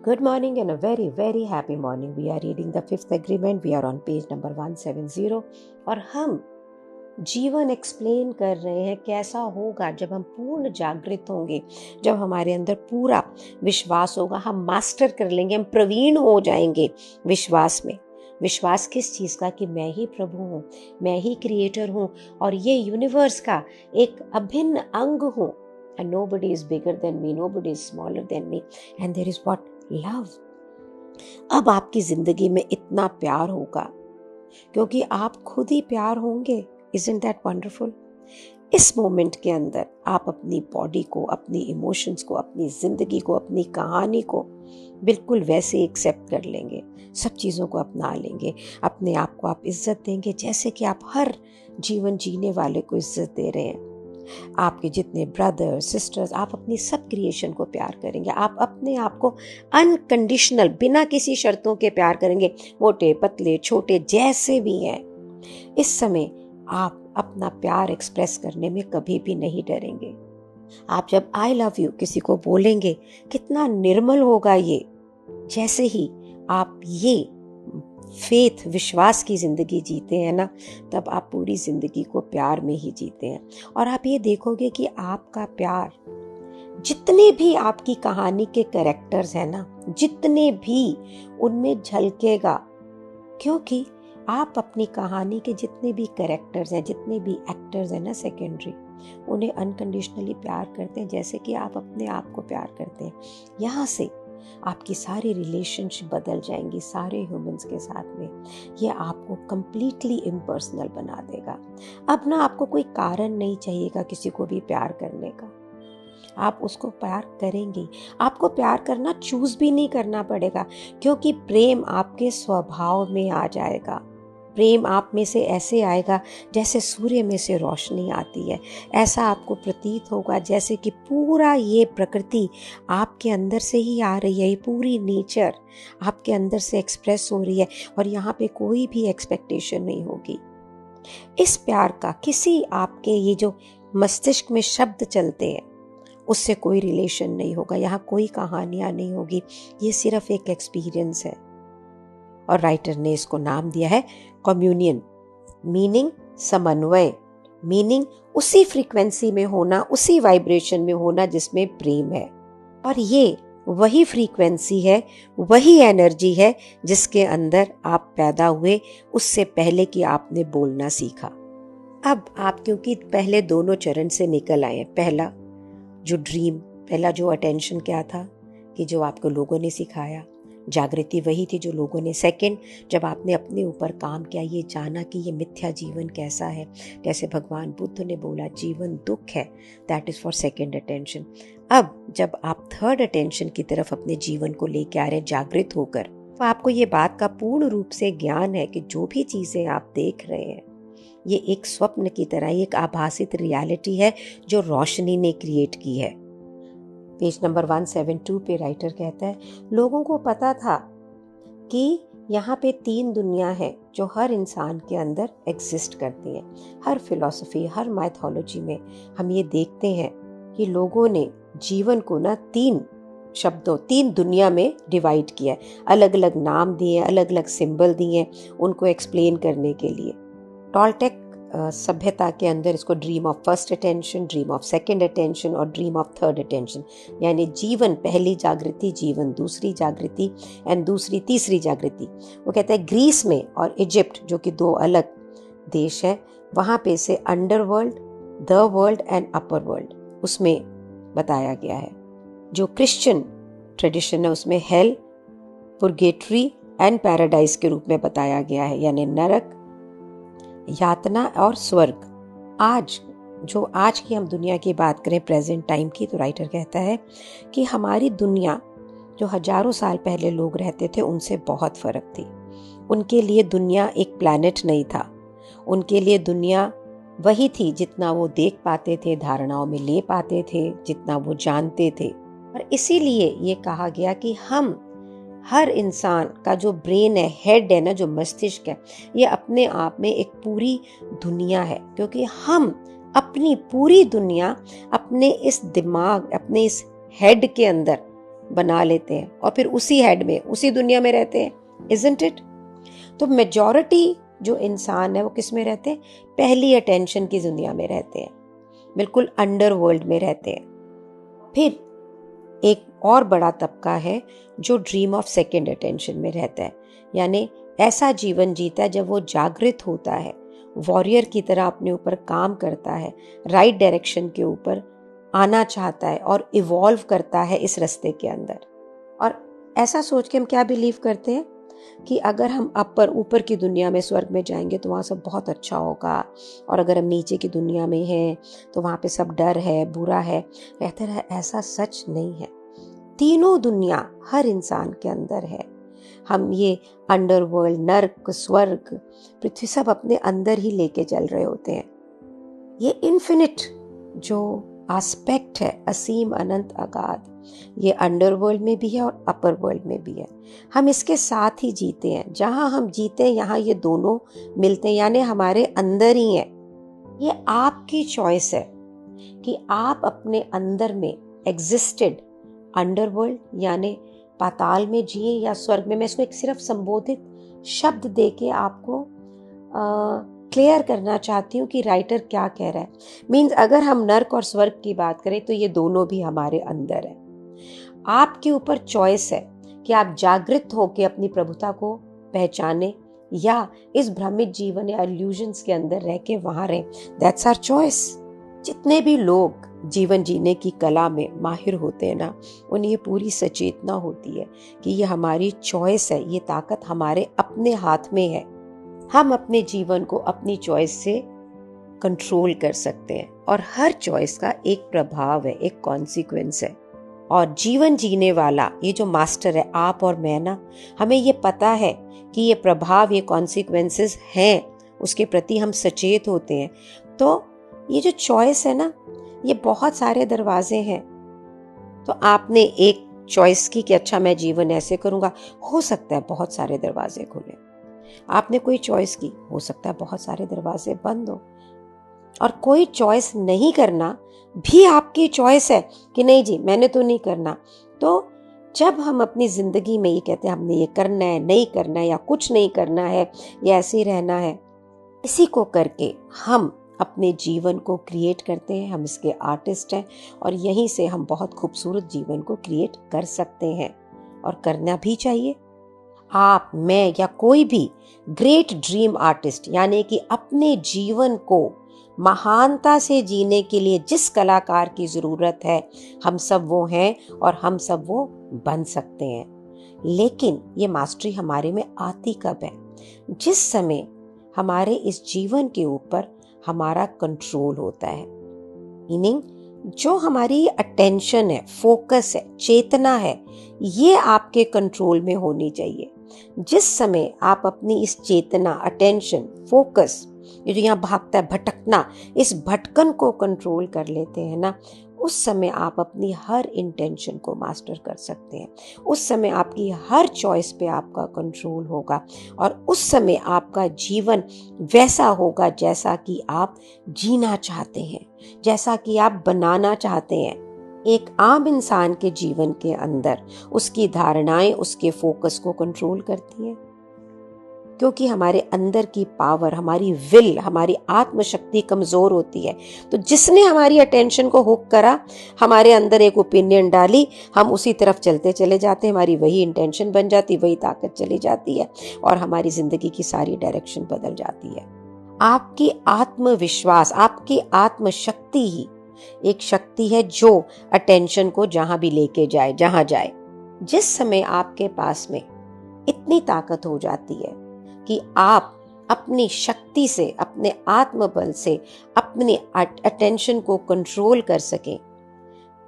Good morning and a very very happy morning. We are reading the fifth agreement. We are on page number 170 और हम जीवन explain कर रहे हैं कैसा होगा जब हम पूर्ण जागृत होंगे, जब हमारे अंदर पूरा विश्वास होगा, हम मास्टर कर लेंगे, हम प्रवीण हो जाएंगे विश्वास में। विश्वास किस चीज़ का? कि मैं ही प्रभु हूँ, मैं ही क्रिएटर हूँ और ये यूनिवर्स का एक अभिन्न अंग हूँ। And nobody is bigger than me, nobody is smaller than me, and there is what? Love. अब आपकी जिंदगी में इतना प्यार होगा क्योंकि आप खुद ही प्यार होंगे। Isn't that wonderful? इस मोमेंट के अंदर आप अपनी बॉडी को, अपनी इमोशंस को, अपनी जिंदगी को, अपनी कहानी को बिल्कुल वैसे एक्सेप्ट कर लेंगे, सब चीज़ों को अपना लेंगे, अपने आप को आप इज्जत देंगे जैसे कि आप हर जीवन जीने वाले को इज्जत दे रहे हैं। आपके जितने ब्रदर सिस्टर्स, आप अपनी सब क्रिएशन को प्यार करेंगे, आप अपने आप को अनकंडीशनल बिना किसी शर्तों के प्यार करेंगे, मोटे पतले छोटे जैसे भी हैं। इस समय आप अपना प्यार एक्सप्रेस करने में कभी भी नहीं डरेंगे। आप जब आई लव यू किसी को बोलेंगे, कितना निर्मल होगा ये। जैसे ही आप ये फेथ, विश्वास की जिंदगी जीते हैं ना, तब आप पूरी जिंदगी को प्यार में ही जीते हैं। और आप ये देखोगे कि आपका प्यार, जितने भी आपकी कहानी के कैरेक्टर्स हैं ना, जितने भी उनमें झलकेगा, क्योंकि आप अपनी कहानी के जितने भी कैरेक्टर्स हैं, जितने भी एक्टर्स हैं ना सेकेंडरी, उन्हें अनकंडीशनली प्यार करते हैं जैसे कि आप अपने आप को प्यार करते हैं। यहाँ से आपकी सारी रिलेशनशिप बदल जाएंगी सारे ह्यूमंस के साथ में। ये आपको कंप्लीटली इम्पर्सनल बना देगा। अब ना आपको कोई कारण नहीं चाहिएगा किसी को भी प्यार करने का, आप उसको प्यार करेंगे। आपको प्यार करना चूज भी नहीं करना पड़ेगा क्योंकि प्रेम आपके स्वभाव में आ जाएगा। प्रेम आप में से ऐसे आएगा जैसे सूर्य में से रोशनी आती है। ऐसा आपको प्रतीत होगा जैसे कि पूरा ये प्रकृति आपके अंदर से ही आ रही है, ये पूरी नेचर आपके अंदर से एक्सप्रेस हो रही है और यहाँ पे कोई भी एक्सपेक्टेशन नहीं होगी। इस प्यार का किसी आपके ये जो मस्तिष्क में शब्द चलते हैं उससे कोई रिलेशन नहीं होगा। यहाँ कोई कहानियाँ नहीं होगी, ये सिर्फ एक एक्सपीरियंस है। और राइटर ने इसको नाम दिया है कम्युनियन, मीनिंग समन्वय, मीनिंग उसी फ्रीक्वेंसी में होना, उसी वाइब्रेशन में होना जिसमें प्रेम है। और ये वही फ्रीक्वेंसी है, वही एनर्जी है जिसके अंदर आप पैदा हुए उससे पहले कि आपने बोलना सीखा। अब आप क्योंकि पहले दोनों चरण से निकल आए, पहला जो ड्रीम, पहला जो अटेंशन क्या था कि जो आपको लोगों ने सिखाया, जागृति वही थी जो लोगों ने। सेकंड, जब आपने अपने ऊपर काम किया, ये जाना कि ये मिथ्या जीवन कैसा है, जैसे भगवान बुद्ध ने बोला जीवन दुख है, that is for second attention. अब जब आप थर्ड अटेंशन की तरफ अपने जीवन को लेके आ रहे हैं जागृत होकर, तो आपको ये बात का पूर्ण रूप से ज्ञान है कि जो भी चीजें आप देख रहे हैं ये एक स्वप्न की तरह, एक आभासित रियलिटी है जो रोशनी ने क्रिएट की है। पेज नंबर 172 पे राइटर कहता है, लोगों को पता था कि यहाँ पे 3 दुनिया है जो हर इंसान के अंदर एग्जिस्ट करती हैं। हर फिलॉसफी, हर माइथोलॉजी में हम ये देखते हैं कि लोगों ने जीवन को ना 3 शब्दों, 3 दुनिया में डिवाइड किया है। अलग अलग नाम दिए, अलग अलग सिंबल दिए उनको एक्सप्लेन करने के लिए। टॉलटेक सभ्यता के अंदर इसको dream of first attention, dream of second attention और ड्रीम ऑफ थर्ड अटेंशन, यानी जीवन पहली जागृति, जीवन दूसरी जागृति एंड दूसरी तीसरी जागृति। वो कहते हैं ग्रीस में और इजिप्ट जो कि 2 अलग देश है, वहाँ पे से underworld, the world and upper world उसमें बताया गया है। जो क्रिश्चियन ट्रेडिशन है उसमें हेल, पुर्गेटरी एंड पैराडाइज के रूप में बताया गया है, यानी नरक, यातना और स्वर्ग। आज की हम दुनिया की बात करें, प्रेजेंट टाइम की, तो राइटर कहता है कि हमारी दुनिया जो हजारों साल पहले लोग रहते थे उनसे बहुत फर्क थी। उनके लिए दुनिया एक प्लैनेट नहीं था, उनके लिए दुनिया वही थी जितना वो देख पाते थे, धारणाओं में ले पाते थे, जितना वो जानते थे। और इसीलिए ये कहा गया कि हम, हर इंसान का जो ब्रेन है, हेड है ना, जो मस्तिष्क है, ये अपने आप में एक पूरी दुनिया है, क्योंकि हम अपनी पूरी दुनिया अपने इस दिमाग, अपने इस हेड के अंदर बना लेते हैं और फिर उसी हेड में, उसी दुनिया में रहते हैं, इजंट इट? तो मेजॉरिटी जो इंसान है वो किस में रहते हैं? पहली अटेंशन की दुनिया में रहते हैं, बिल्कुल अंडरवर्ल्ड में रहते हैं। फिर एक और बड़ा तबका है जो ड्रीम ऑफ सेकेंड अटेंशन में रहता है, यानी ऐसा जीवन जीता है जब वो जागृत होता है, वॉरियर की तरह अपने ऊपर काम करता है, राइट डायरेक्शन के ऊपर आना चाहता है और इवॉल्व करता है इस रास्ते के अंदर। और ऐसा सोच के हम क्या बिलीव करते हैं कि अगर हम ऊपर की दुनिया में, स्वर्ग में जाएंगे तो वहाँ सब बहुत अच्छा होगा, और अगर हम नीचे की दुनिया में हैं तो वहाँ पे सब डर है, बुरा है। कहते हैं ऐसा सच नहीं है। तीनों दुनिया हर इंसान के अंदर है। हम ये अंडरवर्ल्ड, नर्क, स्वर्ग, पृथ्वी सब अपने अंदर ही लेके चल रहे होते हैं। ये इन्फिनिट जो एस्पेक्ट है, असीम, अनंत, अगाध, ये अंडरवर्ल्ड में भी है और अपर वर्ल्ड में भी है। हम इसके साथ ही जीते हैं। जहाँ हम जीते हैं यहाँ ये दोनों मिलते हैं, यानी हमारे अंदर ही है। ये आपकी चॉइस है कि आप अपने अंदर में एग्जिस्टेड अंडरवर्ल्ड यानी पाताल में जिए या स्वर्ग में। मैं इसको एक सिर्फ संबोधित शब्द देके आपको क्लियर करना चाहती हूँ कि राइटर क्या कह रहा है। मीन्स अगर हम नर्क और स्वर्ग की बात करें तो ये दोनों भी हमारे अंदर है। आपके ऊपर चॉइस है कि आप जागृत होकर अपनी प्रभुता को पहचाने या इस भ्रमित जीवन या इल्यूजन्स के अंदर रह के वहां रहें। That's our choice. जितने भी लोग जीवन जीने की कला में माहिर होते हैं ना, उन्हें ये पूरी सचेतना होती है कि ये हमारी चॉइस है, ये ताकत हमारे अपने हाथ में है। हम अपने जीवन को अपनी चॉइस से कंट्रोल कर सकते हैं और हर चॉइस का एक प्रभाव है, एक कॉन्सिक्वेंस है। और जीवन जीने वाला ये जो मास्टर है, आप और मैं ना, हमें ये पता है कि ये प्रभाव, ये कॉन्सिक्वेंसेस हैं, उसके प्रति हम सचेत होते हैं। तो ये जो चॉइस है ना, ये बहुत सारे दरवाजे हैं। तो आपने एक चॉइस की कि अच्छा मैं जीवन ऐसे करूंगा, हो सकता है बहुत सारे दरवाजे खुले। आपने कोई चॉइस की, हो सकता है बहुत सारे दरवाजे बंद हो। और कोई चॉइस नहीं करना भी आपकी चॉइस है कि नहीं जी मैंने तो नहीं करना। तो जब हम अपनी जिंदगी में ये कहते हैं हमने ये करना है, नहीं करना है, या कुछ नहीं करना है, या ऐसे ही रहना है, इसी को करके हम अपने जीवन को क्रिएट करते हैं। हम इसके आर्टिस्ट हैं और यहीं से हम बहुत खूबसूरत जीवन को क्रिएट कर सकते हैं और करना भी चाहिए। आप, मैं या कोई भी ग्रेट ड्रीम आर्टिस्ट, यानी कि अपने जीवन को महानता से जीने के लिए जिस कलाकार की जरूरत है, हम सब वो हैं और हम सब वो बन सकते हैं। लेकिन ये मास्टरी हमारे में आती कब है? जिस समय हमारे इस जीवन के ऊपर हमारा कंट्रोल होता है। मीनिंग जो हमारी अटेंशन है, फोकस है, चेतना है, ये आपके कंट्रोल में होनी चाहिए। जिस समय आप अपनी इस चेतना, अटेंशन, फोकस, ये जो यहाँ भागता है, भटकना, इस भटकन को कंट्रोल कर लेते हैं ना, उस समय आप अपनी हर इंटेंशन को मास्टर कर सकते हैं। उस समय आपकी हर चॉइस पे आपका कंट्रोल होगा और उस समय आपका जीवन वैसा होगा जैसा कि आप जीना चाहते हैं, जैसा कि आप बनाना चाहते हैं। एक आम इंसान के जीवन के अंदर उसकी धारणाएं उसके फोकस को कंट्रोल करती हैं, क्योंकि हमारे अंदर की पावर, हमारी विल, हमारी आत्मशक्ति कमजोर होती है। तो जिसने हमारी अटेंशन को हुक करा, हमारे अंदर एक ओपिनियन डाली, हम उसी तरफ चलते चले जाते, हमारी वही इंटेंशन बन जाती, वही ताकत चली जाती है और हमारी जिंदगी की सारी डायरेक्शन बदल जाती है। आपकी आत्मविश्वास, आपकी आत्मशक्ति ही एक शक्ति है जो अटेंशन को जहां भी लेके जाए, जहां जाए। जिस समय आपके पास में इतनी ताकत हो जाती है कि आप अपनी शक्ति से, अपने आत्मबल से अपने अटेंशन को कंट्रोल कर सकें,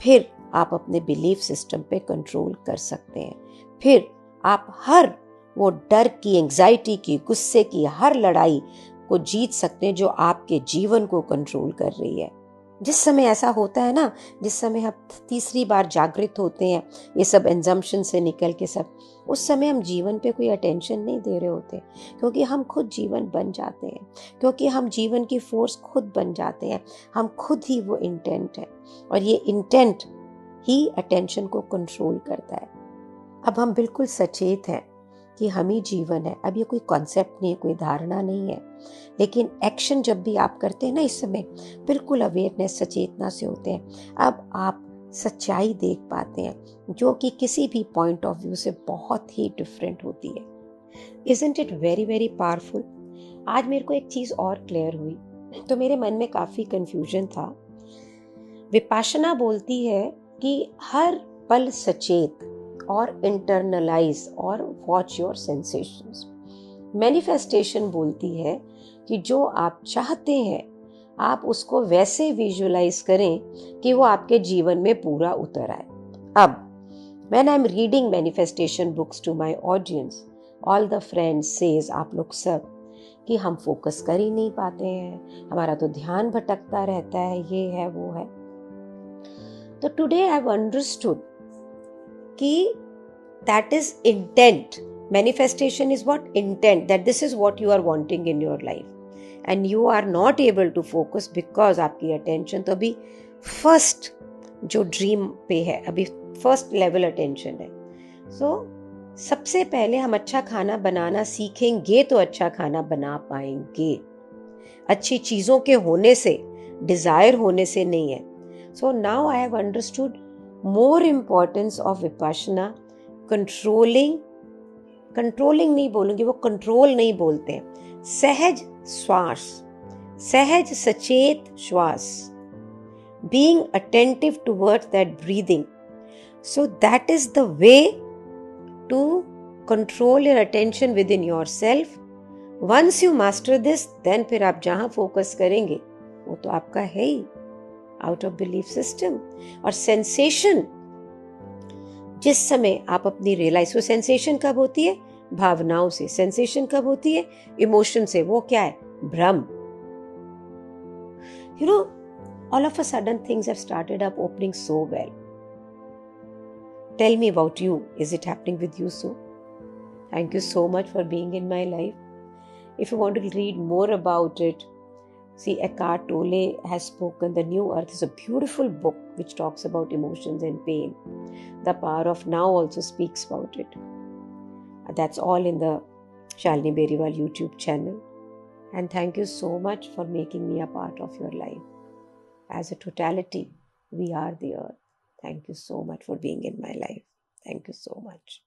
फिर आप अपने बिलीफ सिस्टम पे कंट्रोल कर सकते हैं। फिर आप हर वो डर की, एंजाइटी की, गुस्से की हर लड़ाई को जीत सकते हैं जो आपके जीवन को कंट्रोल कर रही है। जिस समय ऐसा होता है ना, जिस समय हम तीसरी बार जागृत होते हैं, ये सब एंजम्पशन से निकल के सब, उस समय हम जीवन पे कोई अटेंशन नहीं दे रहे होते, क्योंकि हम खुद जीवन बन जाते हैं, क्योंकि हम जीवन की फोर्स खुद बन जाते हैं। हम खुद ही वो इंटेंट है और ये इंटेंट ही अटेंशन को कंट्रोल करता है। अब हम बिल्कुल सचेत हैं कि हम ही जीवन है। अब ये कोई कॉन्सेप्ट नहीं है, कोई धारणा नहीं है, लेकिन एक्शन जब भी आप करते हैं ना, इस समय बिल्कुल अवेयरनेस, सचेतना से होते हैं। अब आप सच्चाई देख पाते हैं जो कि किसी भी पॉइंट ऑफ व्यू से बहुत ही डिफरेंट होती है। Isn't it very very powerful? आज मेरे को एक चीज और क्लियर हुई, तो मेरे मन में काफी कंफ्यूजन था। विपाशना बोलती है कि हर पल सचेत और इंटरनलाइज और वॉच योर सेंसेशंस। मैनिफेस्टेशन बोलती है कि जो आप चाहते हैं आप उसको वैसे विजुअलाइज करें कि वो आपके जीवन में पूरा उतर आए। अब when I am reading manifestation books to my audience, all the friends says, आप लोग सब, कि हम फोकस कर ही नहीं पाते हैं, हमारा तो ध्यान भटकता रहता है, ये है वो है। तो टुडे आई हैव अंडरस्टूड कि that is intent. Manifestation is what? Intent, that this is what you are wanting in your life, and you are not able to focus because आपकी attention तो अभी first जो dream पे है, अभी first level attention है। सो सबसे पहले हम अच्छा खाना बनाना सीखेंगे तो अच्छा खाना बना पाएंगे। अच्छी चीजों के होने से, डिजायर होने से नहीं है। So now I have understood more importance of Vipassana. Controlling नहीं बोलूंगी, वो कंट्रोल नहीं बोलते हैं, सहज श्वास, सहज सचेत श्वास, being attentive towards that breathing. So that is the way to control your attention within yourself. Once you master this, then फिर आप जहां फोकस करेंगे वो तो आपका है ही, आउट ऑफ बिलीफ सिस्टम। और सेंसेशन जिस समय आप अपनी रियलाइज, वो सेंसेशन कब होती है? भावनाओं से। सेंसेशन कब होती है? इमोशन से। वो क्या है? भ्रम। You know, all of a sudden things have started up opening so well. Tell me about you, is it happening with you so? Thank you so much for being in my life. If you want to read more about it, see, Eckhart Tolle has spoken, The New Earth is a beautiful book which talks about emotions and pain. The Power of Now also speaks about it. That's all in the Shalini Beriwal YouTube channel. And thank you so much for making me a part of your life. As a totality, we are the earth. Thank you so much for being in my life. Thank you so much.